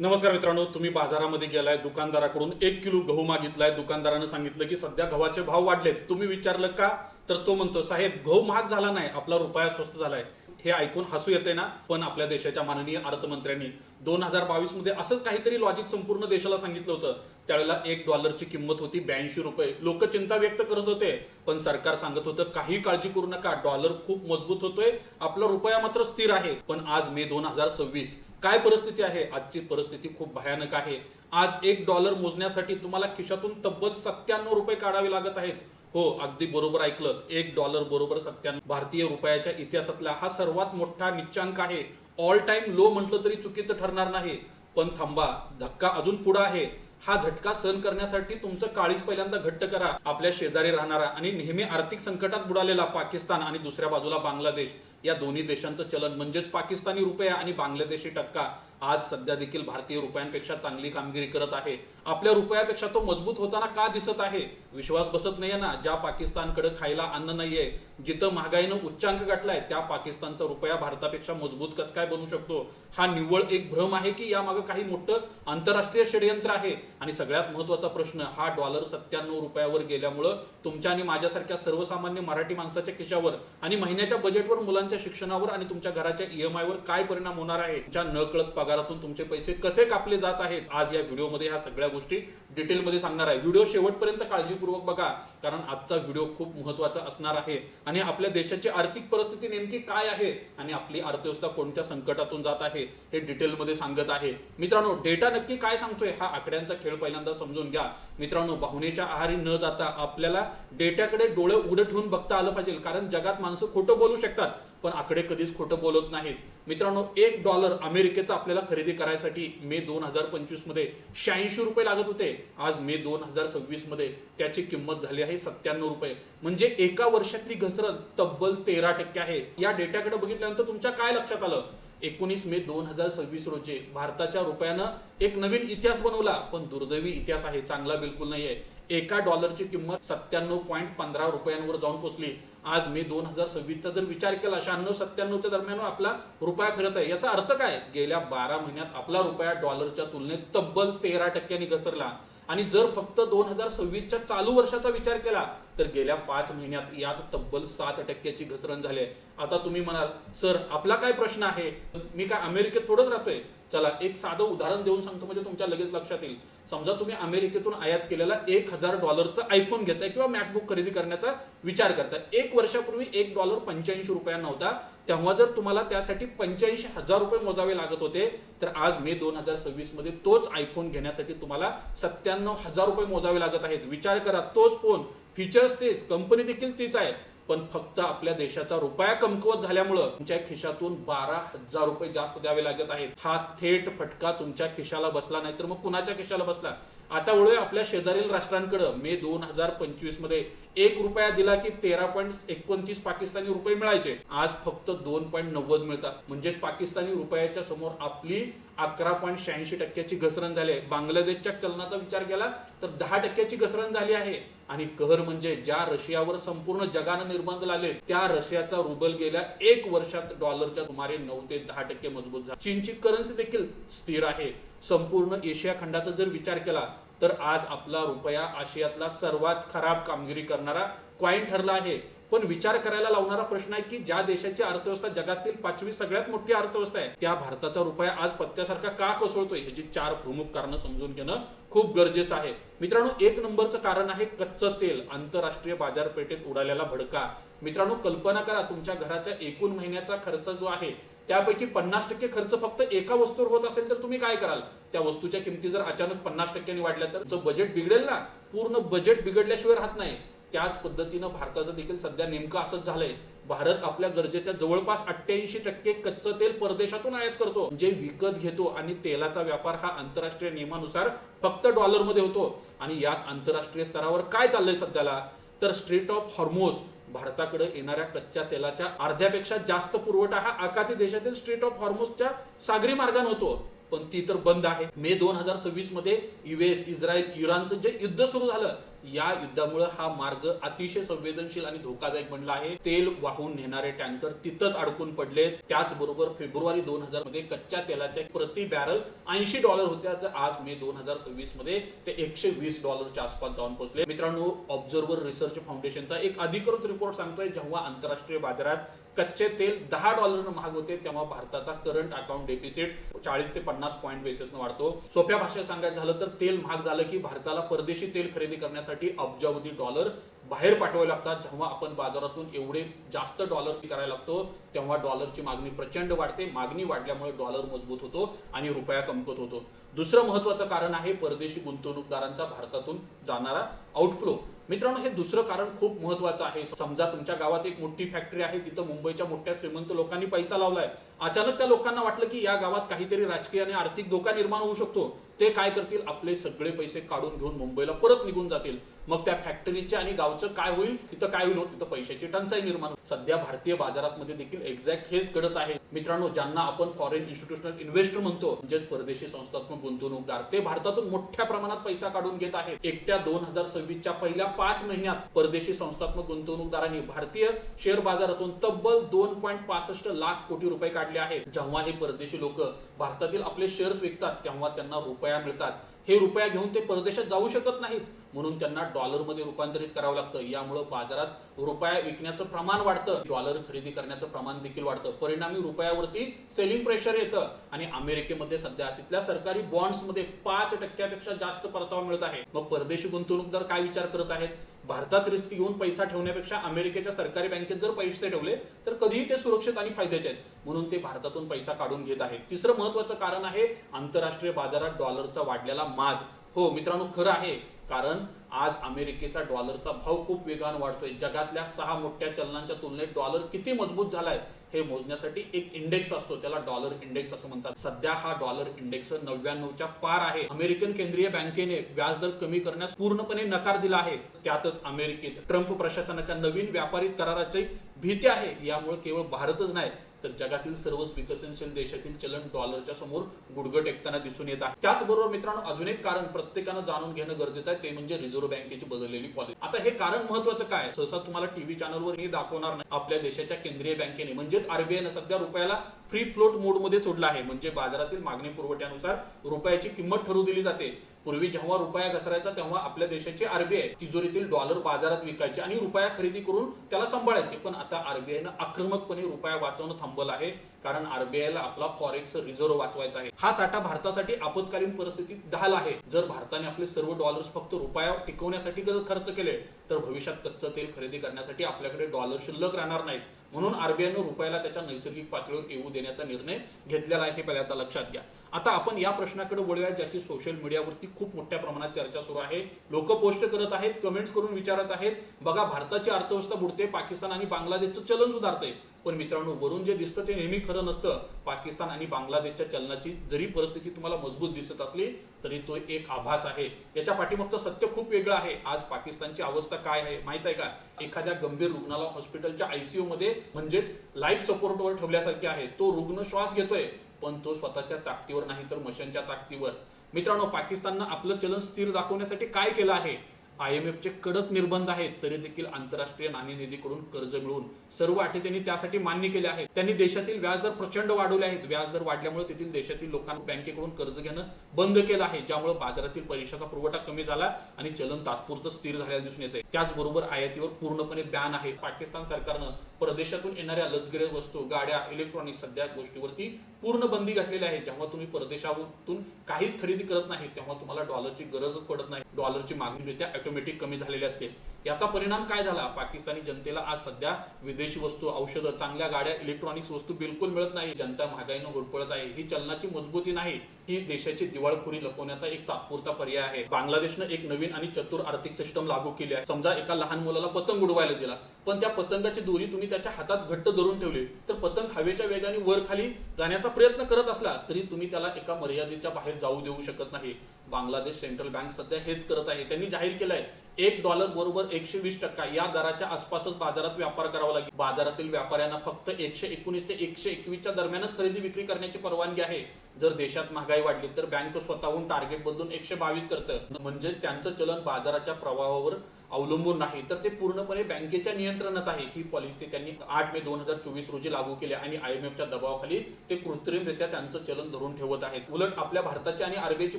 नमस्कार मित्रांनो, तुम्ही बाजारामध्ये गेलाय, दुकानदाराकडून 1 किलो गहू मागितलाय. दुकानदारानं सांगितलं की सध्या गव्हाचे भाव वाढलेत. तुम्ही विचारलं का? तर तो म्हणतो, साहेब गहू महाग झाला नाही, आपला रुपया स्वस्त झालाय. हे ऐकून हसू येते ना? पण आपल्या देशाच्या माननीय अर्थमंत्र्यांनी 2022 मध्ये असंच काहीतरी लॉजिक संपूर्ण देशाला सांगितलं होतं. त्यावेळेला $1 किंमत होती 82 रुपये. लोक चिंता व्यक्त करत होते, पण सरकार सांगत होतं काही काळजी करू नका, डॉलर खूप मजबूत होतोय, आपला रुपया मात्र स्थिर आहे. पण आज मे 2026 काय परिस्थिती आहे? आजची परिस्थिती खूप भयानक आहे. आज $1 मोजण्यासाठी तुम्हाला खिशातून तब्बल 97 रुपये काढावे लागत आहेत. हो, अगदी बरोबर ऐकलं, $1 बरोबर 97. भारतीय रुपयाच्या इतिहासातला हा सर्वात मोठा निच्चांक आहे. ऑल टाइम लो म्हटलं तरी चुकीचं ठरणार नाही. पण थांबा, धक्का अजून पुढे आहे. हा झटका सहन करण्यासाठी तुमचं काळीज पहिल्यांदा घट्ट करा. आपल्या शेजारी राहणारा आणि नेहमी आर्थिक संकटात बुडालेला पाकिस्तान आणि दुसऱ्या बाजूला बांगलादेश, या दोन्ही देशांचं चलन म्हणजेच पाकिस्तानी रुपया आणि बांगलादेशी टक्का आज सध्या देखील भारतीय रुपयांपेक्षा चांगली कामगिरी करत आहे. आपल्या रुपयापेक्षा तो मजबूत होताना का दिसत आहे? विश्वास बसत नाहीये ना? ज्या पाकिस्तानकडे खायला अन्न नाहीये, जिथं महागाईनं उच्चांक गाठलाय, त्या पाकिस्तानचा रुपया भारतापेक्षा मजबूत कसं काय बनू शकतो? हा निव्वळ एक भ्रम आहे की यामागे काही मोठं आंतरराष्ट्रीय षडयंत्र आहे? आणि सगळ्यात महत्त्वाचा प्रश्न, हा डॉलर 97 रुपयावर गेल्यामुळं तुमच्या आणि माझ्यासारख्या सर्वसामान्य मराठी माणसाच्या खिशावर आणि महिन्याच्या बजेटवर, मुलांच्या शिक्षणावर आणि तुमच्या घराच्या EMI वर काय परिणाम होणार आहे? ज्या नकळत पगारातून तुमचे पैसे कसे कापले जात आहेत, आज या व्हिडिओमध्ये ह्या सगळ्या गोष्टी डिटेलमध्ये सांगणार आहे. व्हिडिओ शेवटपर्यंत काळजीपूर्वक बघा, कारण आजचा व्हिडिओ खूप महत्त्वाचा असणार आहे. आणि आपल्या देशाची आर्थिक परिस्थिती नेमकी काय आहे आणि आपली अर्थव्यवस्था कोणत्या संकटातून जात आहे हे डिटेलमध्ये सांगत आहे. मित्रांनो, डेटा नक्की काय सांगतोय? हा आकड्यांचा खेळ पहिल्यांदा समजून घ्या. मित्रांनो, भावनेच्या आहारी न जाता आपल्याला डेटाकडे डोळे उघडे ठेवून बघता आलं पाहिजे, कारण जगात माणसं खोटं बोलू शकतात, पण आकडे कधीच खोटं बोलत नाहीत. मित्रांनो, $1 अमेरिकेचा आपल्याला खरेदी करायसाठी मे 2025 मध्ये 86 रुपये लागत होते. आज मे 2026 मध्ये त्याची किंमत झाली आहे 97 रुपये. म्हणजे एका वर्षातली घसरण तब्बल 13% आहे. या डेटाकडे बघितल्यानंतर तुमच्या काय लक्षात आलं? 19 मे 2026 रोजी भारताच्या रुपयानं एक नवीन इतिहास बनवला. पण दुर्दैवी इतिहास आहे, चांगला बिलकुल नाहीये. एका डॉलरची किंमत 97.15 रुपयांवर जाऊन पोहोचली. आज मे 2026 चा जर विचार केला, 96-97 दरम्यान आपला रुपया फिरत आहे. याचा अर्थ काय? गेल्या 12 महिन्यात आपला रुपया डॉलरच्या तुलनेत तब्बल 13% घसरला. आणि जर फक्त 2026च्या चालू वर्षाचा विचार केला तर गेल्या 5 महिन्यात यात तब्बल 7% घसरण झाली. आता तुम्ही म्हणाल, सर आपला काय प्रश्न आहे? मी काय अमेरिकेत थोडंच राहतोय? चला एक साधं उदाहरण देऊन सांगतो, म्हणजे तुमच्या लगेच लक्षात येईल. समजा तुम्ही अमेरिकेतून आयात केलेला $1000 आयफोन घेताय किंवा मॅकबुक खरेदी करण्याचा विचार करताय. 1 वर्षापूर्वी $1 85 रुपयांना होता. तेव्हा जर तुम्हाला त्यासाठी 85,000 रुपये मोजावे लागत होते, तर आज मे 2026 मध्ये तोच आयफोन घेण्यासाठी तुम्हाला 97,000 रुपये मोजावे लागत आहेत. विचार करा, तोच फोन, फीचर्स तेच, कंपनी देखील तीच आहे, पण फक्त आपल्या देशाचा रुपया कमकुवत झाल्यामुळं तुमच्या खिशातून 12,000 रुपये जास्त द्यावे लागत आहेत. हा थेट फटका तुमच्या खिशाला बसला, नाही तर मग कुणाच्या खिशाला बसला? आता वळूया आपल्या शेजारील राष्ट्रांकडे. मे 2025 मध्ये 1 रुपया दिला की 13.29 पाकिस्तानी रुपये मिळायचे. आज फक्त 2.90 मिळतात. म्हणजेच पाकिस्तानी रुपयाच्या समोर आपली 11.86% घसरण झाली आहे. बांगलादेशच्या चलनाचा विचार केला तर 10% घसरण झाली आहे. आणि कहर म्हणजे ज्या रशियावर संपूर्ण जगानं निर्बंध लावले, त्या रशियाचा रुबल गेल्या 1 वर्षात डॉलरच्या सुमारे 9 ते 10% मजबूत झाला. चीनची करन्सी देखील स्थिर आहे. संपूर्ण एशिया खंडाचा जर विचार केला तर आज आपला रुपया आशियातला सर्वात खराब कामगिरी करणारा कॉइन ठरला आहे. पण विचार करायला लावणारा प्रश्न आहे की ज्या देशाची अर्थव्यवस्था जगातील 5वी सगळ्यात मोठी अर्थव्यवस्था आहे, त्या भारताचा रुपया आज पत्त्यासारखा का कोसळतोय? ह्याची 4 प्रमुख कारणं समजून घेणं खूप गरजेचं आहे. मित्रांनो, 1 नंबरचं कारण आहे कच्चं तेल. आंतरराष्ट्रीय बाजारपेठेत उडालेला भडका. मित्रांनो, कल्पना करा, तुमच्या घराच्या एकूण महिन्याचा खर्च जो आहे त्यापैकी 50% खर्च फक्त एका वस्तूवर होत असेल तर तुम्ही काय कराल? त्या वस्तूच्या किमती जर अचानक 50% वाढल्या तर तुमचं बजेट बिघडेल ना? पूर्ण बजेट बिघडल्याशिवाय राहत नाही. त्याच पद्धतीनं भारताचं देखील सध्या नेमकं असंच झालंय. भारत आपल्या गरजेच्या जवळपास 88% कच्चं तेल परदेशातून आयात करतो, जे विकत घेतो. आणि तेलाचा व्यापार हा आंतरराष्ट्रीय नियमानुसार फक्त डॉलरमध्ये होतो. आणि यात आंतरराष्ट्रीय स्तरावर काय चाललंय सध्याला? तर स्ट्रेट ऑफ हॉर्मोझ, भारताकडे येणाऱ्या कच्च्या तेलाच्या अर्ध्यापेक्षा जास्त पुरवठा हा आखाती देशातील स्ट्रेट ऑफ हॉर्मोझच्या सागरी मार्गाने होतो, पण ती तर बंद आहे. मे 2026 मध्ये US, इस्रायल, इराणचं जे युद्ध सुरू झालं या युद्धामुळे हा मार्ग अतिशय संवेदनशील आणि धोकादायक बनला आहे. तेल वाहून नेणारे टँकर तिथंच अडकून पडलेत. त्याचबरोबर फेब्रुवारी 2000 मध्ये कच्च्या तेलाचे प्रति बॅरल $80 होत्या, तर आज मे 2026 मध्ये ते $120 आसपास जाऊन पोहोचले. मित्रांनो, ऑब्झर्व्हर रिसर्च फाउंडेशनचा एक अधिकृत रिपोर्ट सांगतोय जेव्हा आंतरराष्ट्रीय बाजारात कच्चे तेल $10 महाग होते तेव्हा भारताचा करंट अकाउंट डेफिसिट 40 ते 50 पॉईंट बेसिसने वाढतो. सोप्या भाषेत सांगायचं झालं तर तेल महाग झालं की भारताला परदेशी तेल खरेदी करण्यासाठी अब्जावधी डॉलर बाहेर पाठवावे लागतात. जेव्हा आपण बाजारातून एवढे जास्त डॉलर करायला लागतो तेव्हा डॉलरची मागणी प्रचंड वाढते. मागणी वाढल्यामुळे डॉलर मजबूत होतो आणि रुपया कमकुवत होतो. दुसरं महत्त्वाचं कारण आहे परदेशी गुंतवणूकदारांचा भारतातून जाणारा आउटफ्लो. मित्रांनो, हे दुसरं कारण खूप महत्त्वाचं आहे. समजा तुमच्या गावात एक मोठी फॅक्टरी आहे, तिथं मुंबईच्या मोठ्या श्रीमंत लोकांनी पैसा लावलाय. अचानक त्या लोकांना वाटलं की या गावात काहीतरी राजकीय आणि आर्थिक धोका निर्माण होऊ शकतो. ते काय करतील, आपले सगळे पैसे काढून घेऊन मुंबईला परत निघून जातील. मग त्या फॅक्टरीचे आणि गावचं काय होईल, तिथं काय होईल, तिथं पैशाची टंचाई निर्माण होईल. सध्या भारतीय बाजारामध्ये देखील एक्झॅक्ट हेच घडत आहे. मित्रांनो, ज्यांना आपण फॉरेन इन्स्टिट्यूशनल इन्व्हेस्टर म्हणतो म्हणजेच परदेशी संस्थात्मक गुंतवणूकदार, ते भारतातून मोठ्या प्रमाणात पैसा काढून घेत आहेत. एकट्या 2026च्या पहिल्या 5 महिन्यात परदेशी संस्थात्मक गुंतवणूकदारांनी भारतीय शेअर बाजारातून तब्बल 2.65 लाख कोटी रुपये काढले आहेत. जेव्हा हे परदेशी लोक भारतातील आपले शेअर्स विकतात तेव्हा त्यांना रुपया मिळतात. हे रुपया घेऊन ते परदेशात जाऊ शकत नाहीत, म्हणून त्यांना डॉलरमध्ये रूपांतरित करावं लागतं. यामुळे बाजारात रुपया विकण्याचं प्रमाण वाढतं, डॉलर खरेदी करण्याचं प्रमाण देखील वाढतं. परिणामी रुपयावरती सेलिंग प्रेशर येतं आणि अमेरिकेमध्ये सध्या तिथल्या सरकारी बॉन्ड्समध्ये 5% जास्त परतावा मिळत आहे. मग परदेशी गुंतवणूकदार काय विचार करत आहेत, भारतात रिस्क घेऊन पैसा ठेवण्यापेक्षा अमेरिकेच्या सरकारी बँकेत जर पैसे ठेवले तर कधीही ते सुरक्षित आणि फायद्याचे आहेत, म्हणून ते भारतातून पैसा काढून घेत आहेत. तिसरं महत्त्वाचं कारण आहे आंतरराष्ट्रीय बाजारात डॉलरचा वाढलेला माज. हो मित्रांनो, खरं आहे, कारण आज अमेरिकेचा डॉलरचा भाव खूप वेगाने वाढतोय. जगातल्या 6 मोठ्या चलनांच्या तुलनेत डॉलर किती मजबूत झालाय हे मोजण्यासाठी एक इंडेक्स असतो, त्याला डॉलर इंडेक्स असं म्हणतात. सध्या हा डॉलर इंडेक्स 99च्या पार आहे. अमेरिकन केंद्रीय बँकेने व्याजदर कमी करण्यास पूर्णपणे नकार दिला आहे. त्यातच अमेरिकेत ट्रम्प प्रशासनाच्या नवीन व्यापारी कराराची भीती आहे. यामुळे केवळ भारतच नाही तर जगातील सर्वच विकसनशील देशातील चलन डॉलरच्या समोर गुडघे टेकताना दिसून येत आहे. त्याचबरोबर मित्रांनो, अजून एक कारण प्रत्येकानं जाणून घेणं गरजेचं आहे, ते म्हणजे रिझर्व्ह बँकेची बदललेली पॉलिसी. आता हे कारण महत्त्वाचं काय, सहसा तुम्हाला टीव्ही चॅनलवर हे दाखवणार नाही. आपल्या देशाच्या केंद्रीय बँकेने म्हणजेच आरबीआयने सध्या रुपयाला फ्री फ्लोट मोड मध्ये सोडला आहे. म्हणजे बाजारातील मागणी पुरवठ्यानुसार रुपयाची किंमत ठरवू दिली जाते. पूर्वी जेव्हा रुपया घसरायचा तेव्हा आपल्या देशाची आरबीआय तिजोरीतील डॉलर बाजारात विकायचे आणि रुपया खरेदी करून त्याला सांभाळायचे. पण आता आरबीआयनं आक्रमकपणे रुपया वाचवणं थांबवलं आहे, कारण आरबीआयला आपला फॉरेक्स रिझर्व्ह वाचवायचा आहे. हा साठा भारतासाठी आपत्कालीन परिस्थितीत ढाल आहे. जर भारताने आपले सर्व डॉलर्स फक्त रुपया टिकवण्यासाठी खर्च केले तर भविष्यात कच्चं तेल खरेदी करण्यासाठी आपल्याकडे डॉलर शिल्लक राहणार नाहीत. म्हणून आरबीआयनं रुपयाला त्याच्या नैसर्गिक पातळीवर येऊ देण्याचा निर्णय घेतलेला आहे, हे पहिल्यांदा लक्षात घ्या. आता आपण या प्रश्नाकडे वळूया ज्याची सोशल मीडियावरती खूप मोठ्या प्रमाणात चर्चा सुरू आहे. लोक पोस्ट करत आहेत, कमेंट्स करून विचारत आहेत, बघा भारताची अर्थव्यवस्था बुडते, पाकिस्तान आणि बांगलादेशचं चलन सुधारतंय. पण मित्रांनो, वरून जे दिसतं ते नेहमी खरं नसतं. पाकिस्तान आणि बांगलादेशच्या चलनाची जरी परिस्थिती तुम्हाला मजबूत दिसत असली तरी तो एक आभास आहे. याच्या पाठीमागचं सत्य खूप वेगळं आहे. आज पाकिस्तानची अवस्था काय आहे माहित आहे का, एखाद्या गंभीर रुग्णाला हॉस्पिटलच्या आयसीयू मध्ये म्हणजेच लाईफ सपोर्टवर ठेवल्यासारखे आहे. तो रुग्ण श्वास घेतोय पण तो स्वतःच्या ताकदीवर नाही तर मशीनच्या ताकदीवर. मित्रांनो, पाकिस्ताननं आपलं चलन स्थिर दाखवण्यासाठी काय केलं आहे, IMFचे कडक निर्बंध आहेत, तरी देखील आंतरराष्ट्रीय नाणेनिधीकडून कर्ज मिळवून सर्व अटी त्यांनी त्यासाठी मान्य केले आहेत. त्यांनी देशातील व्याजदर प्रचंड वाढवले आहेत. व्याजदर वाढल्यामुळे तेथील देशातील लोकांना बँकेकडून कर्ज घेणं बंद केलं आहे, ज्यामुळे बाजारातील पैशाचा पुरवठा कमी झाला आणि चलन तात्पुरतं स्थिर झाल्याचं दिसून येते. त्याचबरोबर आयातीवर पूर्णपणे बॅन आहे. पाकिस्तान सरकारनं परदेशातून येणाऱ्या लष्करी वस्तू, गाड्या, इलेक्ट्रॉनिक्स सध्या गोष्टीवरती पूर्ण बंदी घातलेली आहे. जेव्हा तुम्ही परदेशातून काहीच खरेदी करत नाही तेव्हा तुम्हाला डॉलरची गरजच पडत नाही. डॉलरची मागणी ऑटोमॅटिक कमी झालेली असते. याचा परिणाम काय झाला, पाकिस्तानी जनतेला आज सध्या विदेशी वस्तू, औषधं, चांगल्या गाड्या, इलेक्ट्रॉनिक्स वस्तू बिलकुल मिळत नाही. जनता महागाईनं होरपळत आहे. ही चलनाची मजबूती नाही, ही देशाची दिवाळखोरी लपवण्याचा एक तात्पुरता पर्याय आहे. बांगलादेशनं एक नवीन आणि चतुर आर्थिक सिस्टम लागू केली आहे. समजा एका लहान मुलाला पतंग उडवायला दिला, पण त्या पतंगाची दोरी तुम्ही त्याच्या हातात घट्ट धरून ठेवली तर पतंग हवेच्या वेगाने वर खाली जाण्याचा प्रयत्न करत असला तरी तुम्ही त्याला एका मर्यादेच्या बाहेर जाऊ देऊ शकत नाही. बांगलादेश सेंट्रल बँक सध्या हेच करत आहे. त्यांनी जाहीर केलंय $1 बरोबर 120% या दराच्या आसपासच बाजारात व्यापार करावा लागेल. बाजारातील व्यापाऱ्यांना फक्त 119 ते 121 दरम्यानच खरेदी विक्री करण्याची परवानगी आहे. जर देशात महागाई वाढली तर बँक स्वतःहून टार्गेट बदलून 122 करतं. म्हणजेच त्यांचं चलन बाजाराच्या प्रवाहावर अवलंबून नाही, तर ते पूर्णपणे बँकेच्या नियंत्रणात आहे. ही पॉलिसी त्यांनी 8 मे 2024 रोजी लागू केली आणि IMFच्या दबावाखाली ते कृत्रिमरित्या त्यांचं चलन धरून ठेवत आहेत. उलट आपल्या भारताची आणि RBIची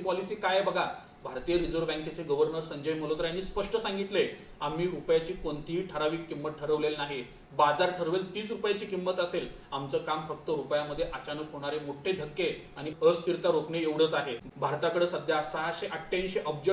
पॉलिसी काय आहे बघा. भारतीय रिझर्व्ह बँकेचे गव्हर्नर संजय मल्होत्रा यांनी स्पष्ट सांगितले, आम्ही रुपयाची कोणतीही ठराविक किंमत ठरवलेली नाही. बाजार ठरवेल तीच रुपयाची किंमत असेल. आमचं काम फक्त रुपयामध्ये अचानक होणारे मोठे धक्के आणि अस्थिरता रोखणे एवढंच आहे. भारताकडे सध्या $688 अब्ज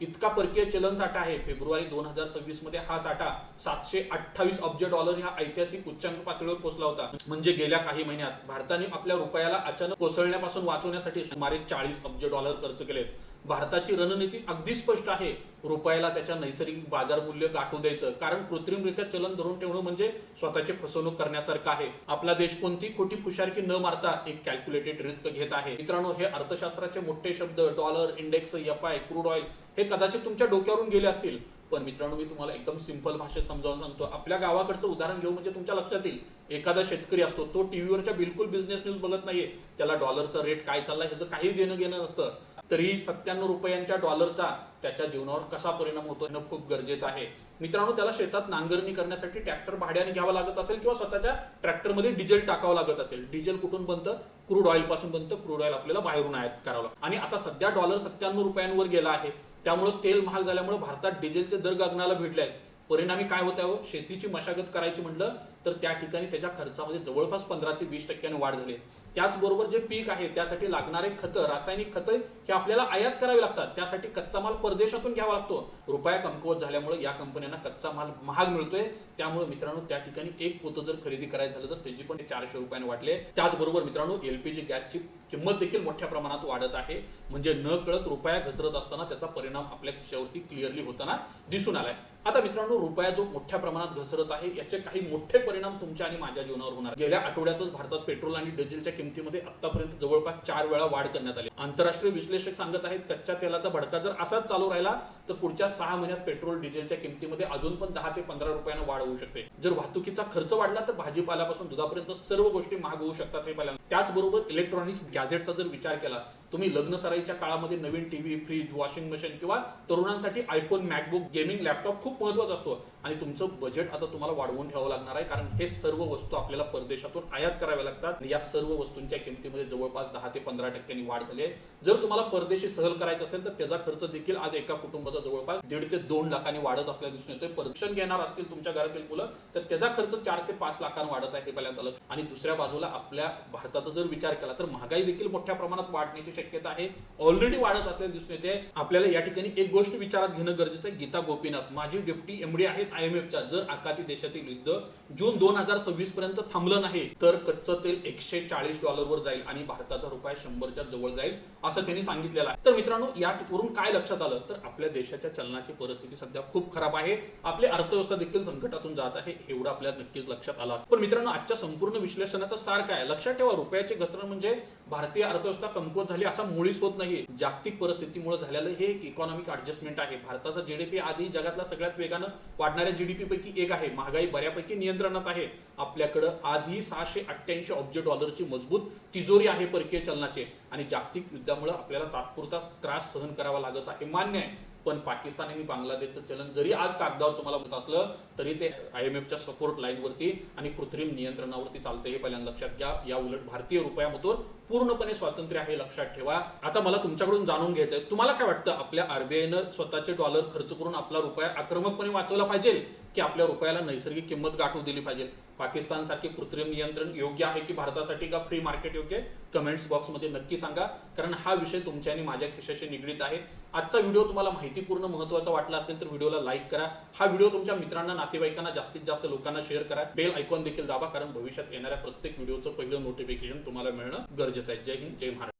इतका परकीय चलन साठा आहे. फेब्रुवारी 2026 मध्ये हा साठा $728 अब्ज ह्या ऐतिहासिक उच्चांक पातळीवर पोहोचला होता. म्हणजे गेल्या काही महिन्यात भारताने आपल्या रुपयाला अचानक कोसळण्यापासून वाचवण्यासाठी सुमारे $40 अब्ज खर्च केलेत. भारताची रणनीती अगदी स्पष्ट आहे. रुपयाला त्याच्या नैसर्गिक बाजार मूल्य गाठू द्यायचं, कारण कृत्रिमरित्या चलन धरून ठेवणं म्हणजे स्वतःची फसवणूक करण्यासारखं आहे. आपला देश कोणती खोटी फुशारकी न मारता एक कॅल्क्युलेटेड रिस्क घेत आहे. मित्रांनो, हे अर्थशास्त्राचे मोठे शब्द dollar, index, FI, crude oil हे कदाचित तुमच्या डोक्यावरून गेले असतील. पण मित्रांनो, मी तुम्हाला एकदम सिंपल भाषेत समजावून सांगतो. आपल्या गावाकडचं उदाहरण घेऊ म्हणजे तुमच्या लक्षात येईल. एखादा शेतकरी असतो, तो टीव्हीवरच्या बिलकुल बिझनेस न्यूज बघत नाहीये. त्याला डॉलरचा रेट काय चाललाय ह्याचं काही देणं घेणं नसतं. तरी 97 रुपयांच्या डॉलरचा त्याच्या जीवनावर कसा परिणाम होतो हे खूप गरजेचं आहे. मित्रांनो, त्याला शेतात नांगरणी करण्यासाठी ट्रॅक्टर भाड्याने घ्यावा लागत असेल किंवा स्वतःच्या ट्रॅक्टरमध्ये डिझेल टाकावं लागत असेल. डिझेल कुठून बनतं? क्रूड ऑइल पासून बनतं. क्रूड ऑइल आपल्याला बाहेरून आयात करावं लागतं. आणि आता सध्या डॉलर 97 रुपयांवर गेला आहे. त्यामुळे तेल महाग झाल्यामुळे भारतात डिझेलचे दर गगनाला भिडले आहेत. परिणामी काय होत आहे? शेतीची मशागत करायची म्हटलं तर त्या ठिकाणी त्याच्या खर्चामध्ये जवळपास 15 ते 20% वाढ झाली. त्याचबरोबर जे पीक आहे त्यासाठी लागणारे खतं, रासायनिक खतं हे आपल्याला आयात करावे लागतात. त्यासाठी कच्चा माल परदेशातून घ्यावा लागतो. रुपया कमकुवत झाल्यामुळे या कंपन्यांना कच्चा माल महाग मिळतोय. त्यामुळे मित्रांनो, त्या ठिकाणी एक पोतं जर खरेदी करायचं झालं तर त्याची पण 400 रुपयाने वाढले. त्याचबरोबर मित्रांनो, LPG गॅसची किंमत देखील मोठ्या प्रमाणात वाढत आहे. म्हणजे न कळत रुपया घसरत असताना त्याचा परिणाम आपल्या खिशावरती क्लिअरली होताना दिसून आलाय. आता मित्रांनो, रुपया जो मोठ्या प्रमाणात घसरत आहे याचे काही मोठे परिणाम तुमच्या आणि माझ्या जीवनावर होणार. गेल्या आठवड्यातच भारतात पेट्रोल आणि डिझेलच्या किमतीमध्ये आतापर्यंत जवळपास 4 वेळा वाढ करण्यात आली. आंतरराष्ट्रीय विश्लेषक सांगत आहेत, कच्च्या तेलाचा भडका जर असाच चालू राहिला तर पुढच्या 6 महिन्यात पेट्रोल डिझेलच्या किमतीमध्ये अजून पण 10 ते 15 रुपयाने वाढ होऊ शकते. जर वाहतुकीचा खर्च वाढला तर भाजीपाल्यापासून दुधापर्यंत सर्व गोष्टी महाग होऊ शकतात हे पहिल्यांदा. त्याचबरोबर इलेक्ट्रॉनिक्स गॅजेटचा जर विचार केला, तुम्ही लग्न सराईच्या काळामध्ये नवीन टीव्ही, फ्रीज, वॉशिंग मशीन किंवा तरुणांसाठी आयफोन, मॅकबुक, गेमिंग लॅपटॉप खूप महत्त्वाचा असतो. आणि तुमचं बजेट आता तुम्हाला वाढवून ठेवावं लागणार आहे, कारण हे सर्व वस्तू आपल्याला परदेशातून आयात कराव्या लागतात. या सर्व वस्तूंच्या किमतीमध्ये जवळपास 10 ते 15% वाढ झाली आहे. जर तुम्हाला परदेशी सहल करायचं असेल तर त्याचा खर्च देखील आज एका कुटुंबाचा जवळपास 1.5 ते 2 लाखांनी वाढत असल्याचं दिसून येतोय. परदेशात घेणार असतील तुमच्या घरातील मुलं तर त्याचा खर्च 4 ते 5 लाखांनी वाढत आहे हे पहिल्यांदा. आणि दुसऱ्या बाजूला आपल्या भारताचा जर विचार केला तर महागाई देखील मोठ्या प्रमाणात वाढण्याची शक्यता आहे. ऑलरेडी वाढत असल्याचं दिसून येते. आपल्याला या ठिकाणी एक गोष्ट विचारात घेणं गरजेचं आहे. गीता गोपीनाथ, माजी डेप्युटी MD आहेत IMFच्या, जर आखाती देशातील युद्ध जून 2026 पर्यंत थांबलं नाही तर कच्चं तेल $140 वर जाईल आणि भारताचा रुपया 100च्या जवळ जाईल असं त्यांनी सांगितलेलं आहे. तर मित्रांनो, यावरून काय लक्षात आलं तर आपल्या देशाच्या चलनाची परिस्थिती सध्या खूप खराब आहे. आपली अर्थव्यवस्था देखील संकटातून जात आहे, एवढं आपल्याला नक्कीच लक्षात आलं असतं. पण मित्रांनो, आजच्या संपूर्ण विश्लेषणाचा सार काय? लक्षात ठेवा, रुपयाची घसरण म्हणजे भारतीय अर्थव्यवस्था कमकुवत झाली असा मुळीच होत नाही. जागतिक परिस्थितीमुळे झालेलं हे एक इकॉनॉमिक ऍडजस्टमेंट आहे. भारताचा GDP आजही जगातल्या सगळ्यात वेगानं वाढणाऱ्या GDP पैकी एक आहे. महागाई बऱ्यापैकी नियंत्रणात आहे. आपल्याकडे आजही $688 अब्ज मजबूत तिजोरी आहे परकीय चलनाचे. आणि जागतिक युद्धामुळे आपल्याला तात्पुरता त्रास सहन करावा लागत आहे, मान्य आहे. पण पाकिस्तान आणि बांगलादेशचं चलन जरी आज कागदावर तुम्हाला होत असलं तरी ते IMFच्या सपोर्ट लाईनवरती आणि कृत्रिम नियंत्रणावरती चालते हे पहिल्यांदा लक्षात घ्या. या उलट भारतीय रुपयामधून पूर्णपणे स्वातंत्र्य आहे, लक्षात ठेवा. आता मला तुमच्याकडून जाणून घ्यायचं आहे, तुम्हाला काय वाटतं, आपल्या RBIनं स्वतःचे डॉलर खर्च करून आपला रुपया आक्रमकपणे वाचवला पाहिजे की आपल्या रुपयाला नैसर्गिक किंमत गाठू दिली पाहिजे? पाकिस्तान सारखे कृत्रिम नियंत्रण योग्य आहे की भारतासाठी का फ्री मार्केट योग्य? कमेंट्स बॉक्समध्ये नक्की सांगा, कारण हा विषय तुमच्या आणि माझ्या खिशाशी निगडीत आहे. आजचा व्हिडिओ तुम्हाला माहितीपूर्ण महत्त्वाचा वाटला असेल तर व्हिडिओला लाईक करा. हा व्हिडिओ तुमच्या मित्रांना, नातेवाईकांना, जास्तीत जास्त लोकांना शेअर करा. बेल आयकॉन देखील दाबा, कारण भविष्यात येणाऱ्या प्रत्येक व्हिडिओचं पहिलं नोटिफिकेशन तुम्हाला मिळणं गरजेचं आहे. जय हिंद, जय महाराष्ट्र.